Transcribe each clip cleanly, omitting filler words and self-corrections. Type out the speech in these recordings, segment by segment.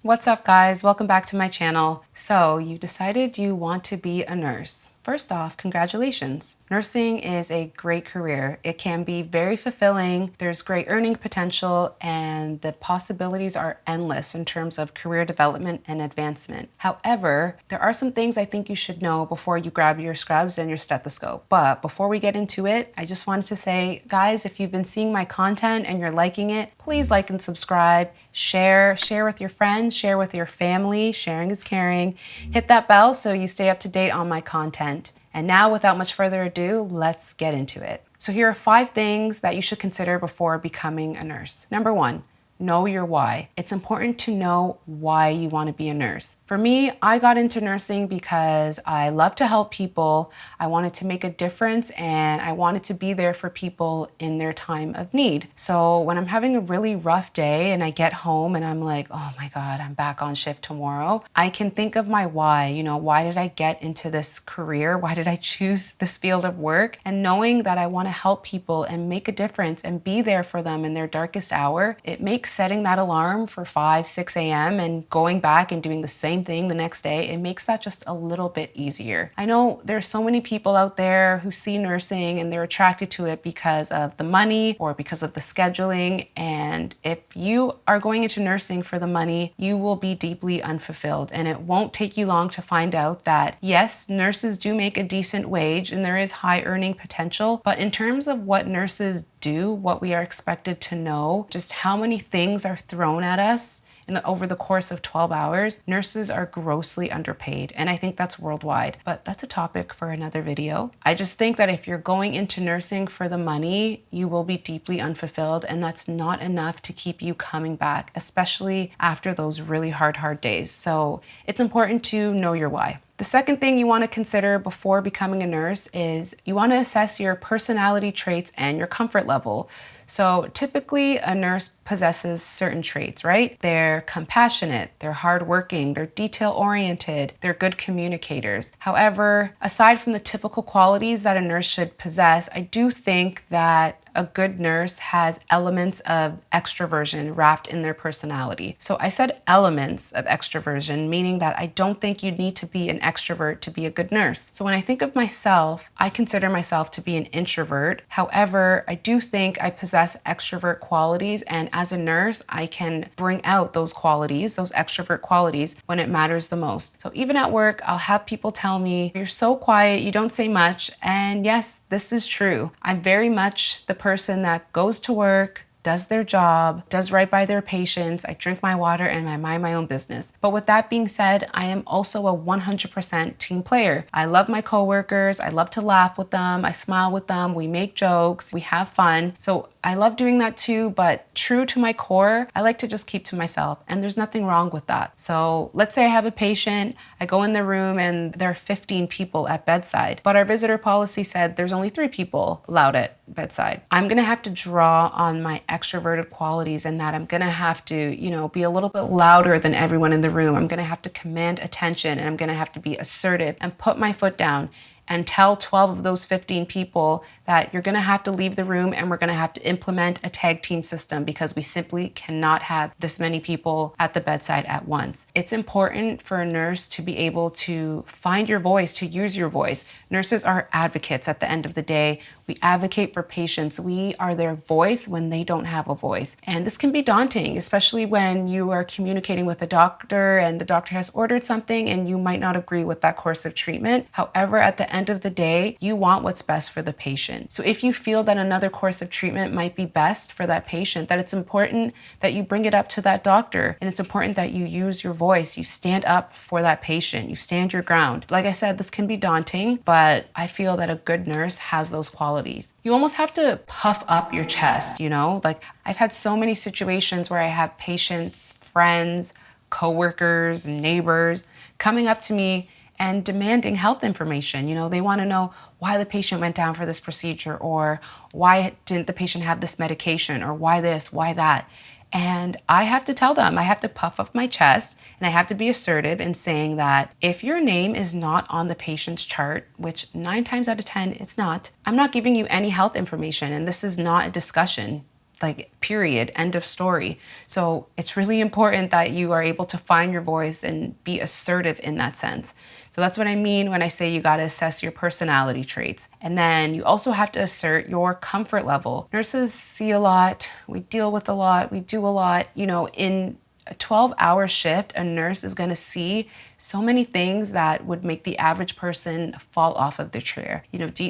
What's up, guys? Welcome back to my channel. So you decided you want to be a nurse. First off, congratulations. Nursing is a great career. It can be very fulfilling. There's great earning potential and the possibilities are endless in terms of career development and advancement. However, there are some things I think you should know before you grab your scrubs and your stethoscope. But before we get into it, I just wanted to say, guys, if you've been seeing my content and you're liking it, please like and subscribe, share with your friends, share with your family. Sharing is caring. Hit that bell so you stay up to date on my content. And now, without much further ado, let's get into it. So here are 5 things that you should consider before becoming a nurse. Number 1, know your why. It's important to know why you want to be a nurse. For me, I got into nursing because I love to help people. I wanted to make a difference and I wanted to be there for people in their time of need. So when I'm having a really rough day and I get home and I'm like, oh my God, I'm back on shift tomorrow, I can think of my why. Why did I get into this career? Why did I choose this field of work? And knowing that I want to help people and make a difference and be there for them in their darkest hour, it makes setting that alarm for 5, 6 a.m. and going back and doing the same thing the next day, it makes that just a little bit easier. I know there's so many people out there who see nursing and they're attracted to it because of the money or because of the scheduling. And if you are going into nursing for the money, you will be deeply unfulfilled. And it won't take you long to find out that yes, nurses do make a decent wage and there is high earning potential. But in terms of what nurses do, what we are expected to know, just how many things are thrown at us over the course of 12 hours, nurses are grossly underpaid. And I think that's worldwide, but that's a topic for another video. I just think that if you're going into nursing for the money, you will be deeply unfulfilled, and that's not enough to keep you coming back, especially after those really hard days. So it's important to know your why. The second thing you want to consider before becoming a nurse is you want to assess your personality traits and your comfort level. So typically a nurse possesses certain traits, right? They're compassionate, they're hardworking, they're detail-oriented, they're good communicators. However, aside from the typical qualities that a nurse should possess, I do think that a good nurse has elements of extroversion wrapped in their personality. So I said elements of extroversion, meaning that I don't think you need to be an extrovert to be a good nurse. So when I think of myself, I consider myself to be an introvert. However, I do think I possess extrovert qualities, and as a nurse, I can bring out those qualities, those extrovert qualities, when it matters the most. So even at work, I'll have people tell me, you're so quiet, you don't say much. And yes, this is true. I'm very much the person that goes to work, does their job, does right by their patients. I drink my water and I mind my own business. But with that being said, I am also a 100% team player. I love my coworkers. I love to laugh with them. I smile with them. We make jokes. We have fun. So I love doing that too, but true to my core, I like to just keep to myself, and there's nothing wrong with that. So let's say I have a patient, I go in the room and there are 15 people at bedside, but our visitor policy said there's only 3 people allowed at bedside. I'm gonna have to draw on my extroverted qualities, and that I'm gonna have to, be a little bit louder than everyone in the room. I'm gonna have to command attention, and I'm gonna have to be assertive and put my foot down and tell 12 of those 15 people that you're gonna have to leave the room and we're gonna have to implement a tag team system because we simply cannot have this many people at the bedside at once. It's important for a nurse to be able to find your voice, to use your voice. Nurses are advocates at the end of the day. We advocate for patients. We are their voice when they don't have a voice. And this can be daunting, especially when you are communicating with a doctor and the doctor has ordered something and you might not agree with that course of treatment. However, at the end of the day, you want what's best for the patient. So if you feel that another course of treatment might be best for that patient, that it's important that you bring it up to that doctor. And it's important that you use your voice. You stand up for that patient. You stand your ground. Like I said, this can be daunting, but I feel that a good nurse has those qualities. You almost have to puff up your chest, Like I've had so many situations where I have patients, friends, coworkers, neighbors coming up to me and demanding health information. They want to know why the patient went down for this procedure, or why didn't the patient have this medication, or why this, why that. And I have to tell them, I have to puff up my chest, and I have to be assertive in saying that if your name is not on the patient's chart, which 9 times out of 10 it's not, I'm not giving you any health information, and this is not a discussion. like period, end of story. So it's really important that you are able to find your voice and be assertive in that sense. So that's what I mean when I say you got to assess your personality traits. And then you also have to assert your comfort level. Nurses see a lot, we deal with a lot, we do a lot, in a 12-hour shift, a nurse is going to see so many things that would make the average person fall off of their chair.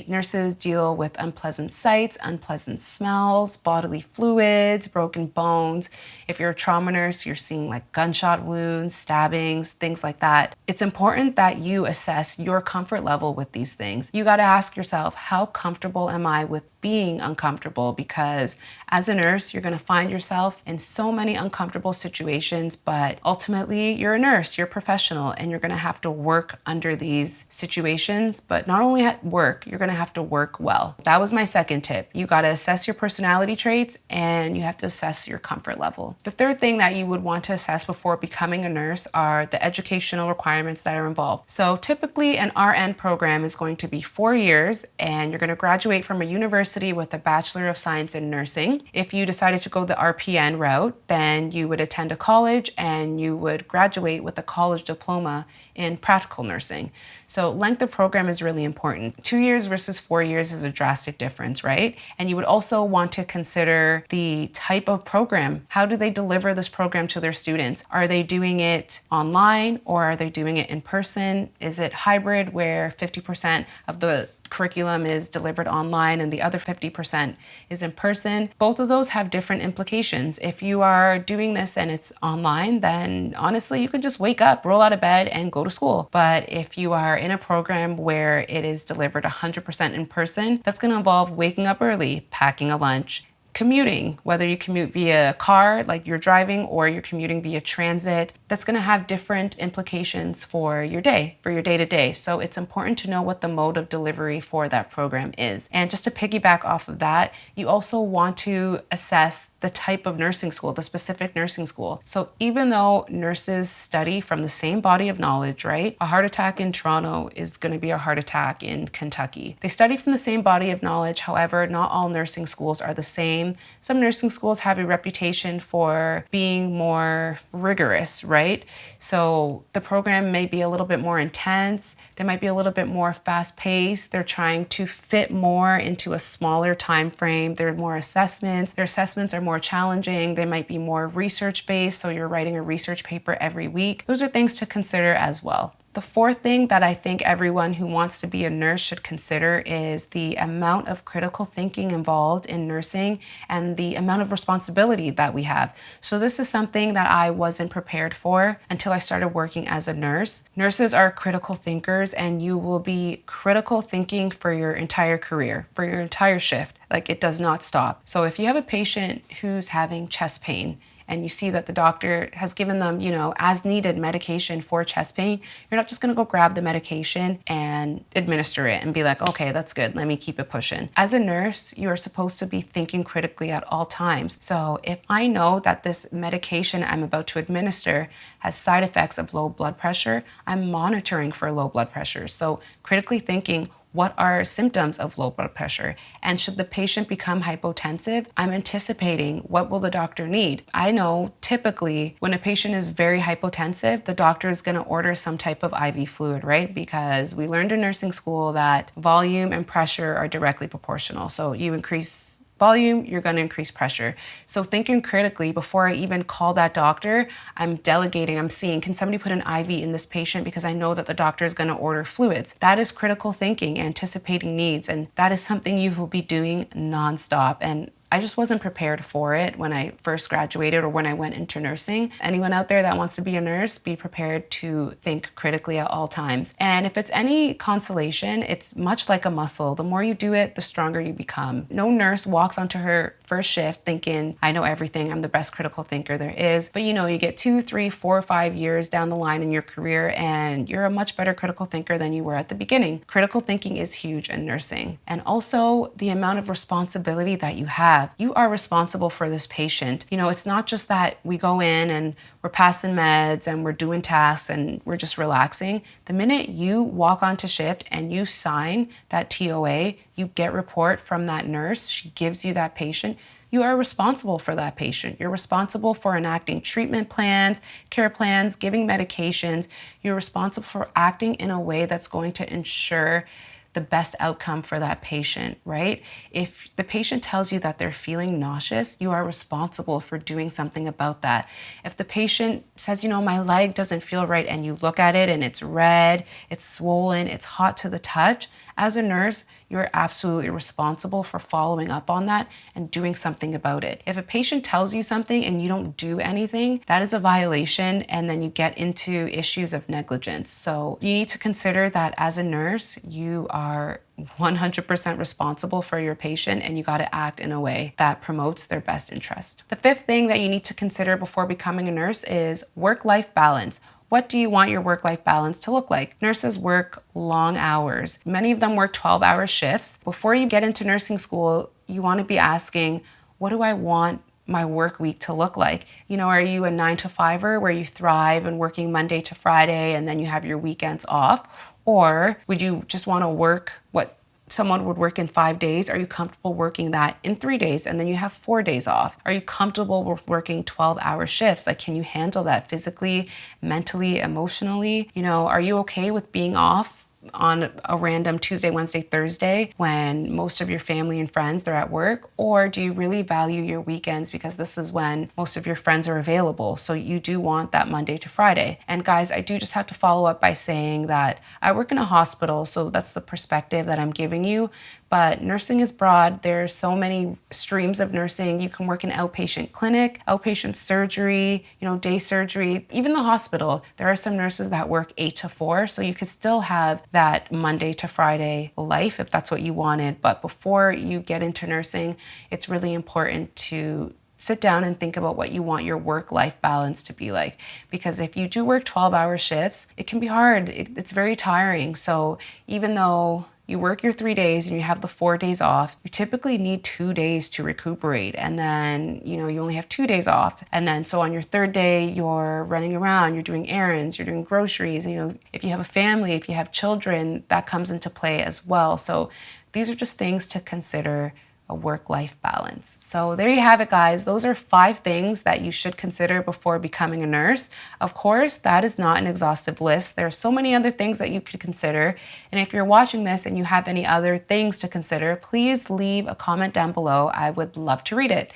Nurses deal with unpleasant sights, unpleasant smells, bodily fluids, broken bones. If you're a trauma nurse, you're seeing like gunshot wounds, stabbings, things like that. It's important that you assess your comfort level with these things. You got to ask yourself, how comfortable am I with being uncomfortable? Because as a nurse, you're going to find yourself in so many uncomfortable situations, but ultimately you're a nurse, you're a professional, and you're going to have to work under these situations. But not only at work, you're going to have to work well. That was my second tip. You got to assess your personality traits and you have to assess your comfort level. The third thing that you would want to assess before becoming a nurse are the educational requirements that are involved. So typically an RN program is going to be 4 years, and you're going to graduate from a university with a Bachelor of Science in Nursing. If you decided to go the RPN route, then you would attend a college and you would graduate with a college diploma in practical nursing. So length of program is really important. 2 years versus 4 years is a drastic difference, right? And you would also want to consider the type of program. How do they deliver this program to their students? Are they doing it online or are they doing it in person? Is it hybrid where 50% of the curriculum is delivered online and the other 50% is in person? Both of those have different implications. If you are doing this and it's online, then honestly, you can just wake up, roll out of bed, and go to school. But if you are in a program where it is delivered 100% in person, that's going to involve waking up early, packing a lunch, commuting, whether you commute via car, like you're driving, or you're commuting via transit. That's going to have different implications for your day, for your day-to-day. So it's important to know what the mode of delivery for that program is. And just to piggyback off of that, you also want to assess the type of nursing school, the specific nursing school. So even though nurses study from the same body of knowledge, right? A heart attack in Toronto is going to be a heart attack in Kentucky. They study from the same body of knowledge. However, not all nursing schools are the same. Some nursing schools have a reputation for being more rigorous, right? So the program may be a little bit more intense. They might be a little bit more fast-paced. They're trying to fit more into a smaller time frame. There are more assessments. Their assessments are more challenging. They might be more research-based, so you're writing a research paper every week. Those are things to consider as well. The fourth thing that I think everyone who wants to be a nurse should consider is the amount of critical thinking involved in nursing and the amount of responsibility that we have. So this is something that I wasn't prepared for until I started working as a nurse. Nurses are critical thinkers, and you will be critical thinking for your entire career, for your entire shift. Like, it does not stop. So if you have a patient who's having chest pain, and you see that the doctor has given them, as needed medication for chest pain, you're not just gonna go grab the medication and administer it and be like, okay, that's good, let me keep it pushing. As a nurse, you are supposed to be thinking critically at all times. So if I know that this medication I'm about to administer has side effects of low blood pressure, I'm monitoring for low blood pressure. So critically thinking, what are symptoms of low blood pressure? And should the patient become hypotensive, I'm anticipating what will the doctor need. I know typically when a patient is very hypotensive, the doctor is gonna order some type of IV fluid, right? Because we learned in nursing school that volume and pressure are directly proportional. So you increase volume, you're going to increase pressure. So thinking critically before I even call that doctor, I'm delegating, I'm seeing, can somebody put an IV in this patient because I know that the doctor is going to order fluids. That is critical thinking, anticipating needs, and that is something you will be doing nonstop. And I just wasn't prepared for it when I first graduated or when I went into nursing. Anyone out there that wants to be a nurse, be prepared to think critically at all times. And if it's any consolation, it's much like a muscle. The more you do it, the stronger you become. No nurse walks onto her first shift thinking, I know everything, I'm the best critical thinker there is. But you get 2, 3, 4, 5 years down the line in your career and you're a much better critical thinker than you were at the beginning. Critical thinking is huge in nursing. And also the amount of responsibility that you have. You are responsible for this patient. It's not just that we go in and we're passing meds and we're doing tasks and we're just relaxing. The minute you walk onto shift and you sign that TOA, you get report from that nurse, she gives you that patient, you are responsible for that patient. You're responsible for enacting treatment plans, care plans, giving medications. You're responsible for acting in a way that's going to ensure the best outcome for that patient, right? If the patient tells you that they're feeling nauseous, you are responsible for doing something about that. If the patient says, my leg doesn't feel right, and you look at it and it's red, it's swollen, it's hot to the touch, as a nurse, you're absolutely responsible for following up on that and doing something about it. If a patient tells you something and you don't do anything, that is a violation, and then you get into issues of negligence. So you need to consider that as a nurse, you are 100% responsible for your patient, and you got to act in a way that promotes their best interest. The fifth thing that you need to consider before becoming a nurse is work-life balance. What do you want your work-life balance to look like? Nurses work long hours. Many of them work 12-hour shifts. Before you get into nursing school, you want to be asking, what do I want my work week to look like? Are you a 9-to-5er where you thrive and working Monday to Friday and then you have your weekends off? Or would you just want to work what someone would work in 5 days? Are you comfortable working that in 3 days and then you have 4 days off? Are you comfortable with working 12-hour shifts? Like, can you handle that physically, mentally, emotionally? Are you okay with being off on a random Tuesday, Wednesday, Thursday when most of your family and friends, they're at work? Or do you really value your weekends because this is when most of your friends are available? So you do want that Monday to Friday. And guys, I do just have to follow up by saying that I work in a hospital, so that's the perspective that I'm giving you. But nursing is broad. There's so many streams of nursing. You can work in outpatient clinic, outpatient surgery, day surgery, even the hospital. There are some nurses that work 8 to 4, so you could still have that Monday to Friday life if that's what you wanted. But before you get into nursing, it's really important to sit down and think about what you want your work-life balance to be like. Because if you do work 12-hour shifts, it can be hard. It's very tiring. So even though you work your 3 days and you have the 4 days off, you typically need 2 days to recuperate. And then, you only have 2 days off. And then so on your third day, you're running around, you're doing errands, you're doing groceries. If you have a family, if you have children, that comes into play as well. So these are just things to consider a work-life balance. So there you have it, guys. Those are 5 things that you should consider before becoming a nurse. Of course, that is not an exhaustive list. There are so many other things that you could consider. And if you're watching this and you have any other things to consider, please leave a comment down below. I would love to read it.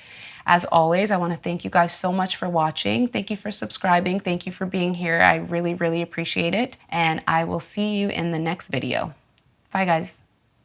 As always, I want to thank you guys so much for watching. Thank you for subscribing. Thank you for being here. I really, really appreciate it. And I will see you in the next video. Bye, guys.